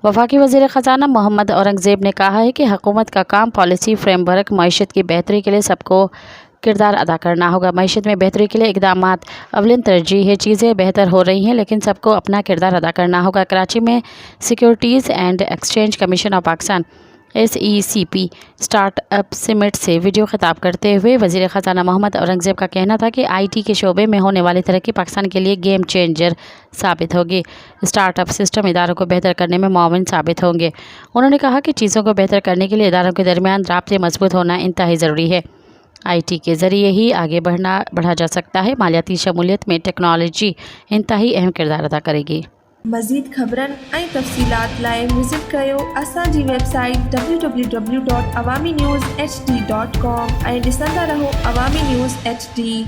वफाकी वज़ीर ख़जाना मोहम्मद औरंगज़ेब ने कहा है कि हुकूमत का काम पॉलिसी फ्रेमवर्क मईशत की बेहतरी के लिए सबको किरदार अदा करना होगा। मईशत में बेहतरी के लिए इक़दामात अवलिन तरजीह है। चीज़ें बेहतर हो रही हैं लेकिन सबको अपना किरदार अदा करना होगा। कराची में securities and exchange commission of Pakistan SECP start up summit से वीडियो खिताब करते हुए वज़ीर ख़जाना मोहम्मद औरंगज़ेब का कहना था कि IT के शोबे में होने वाली तरक्की पाकिस्तान के लिए गेम चेंजर साबित होगी। स्टार्ट अप सिस्टम इदारों को बेहतर करने में मुआविन साबित होंगे। उन्होंने कहा कि चीज़ों को बेहतर करने के लिए इदारों के दरमियान राब्ते मजबूत होना इंतहाई ज़रूरी है। IT के ज़रिए ही आगे बढ़ा जा सकता है। मालियाती शमूलियत में टेक्नोलॉजी इंतहाई अहम किरदार अदा करेगी। मज़ीद ख़बरनि ऐं तफ़सीलात लाइ विज़िट कयो असांजी वेबसाइट www.awamiNewsHD.com ऐं ॾिसंदा रहो अवामी न्यूज़ HD।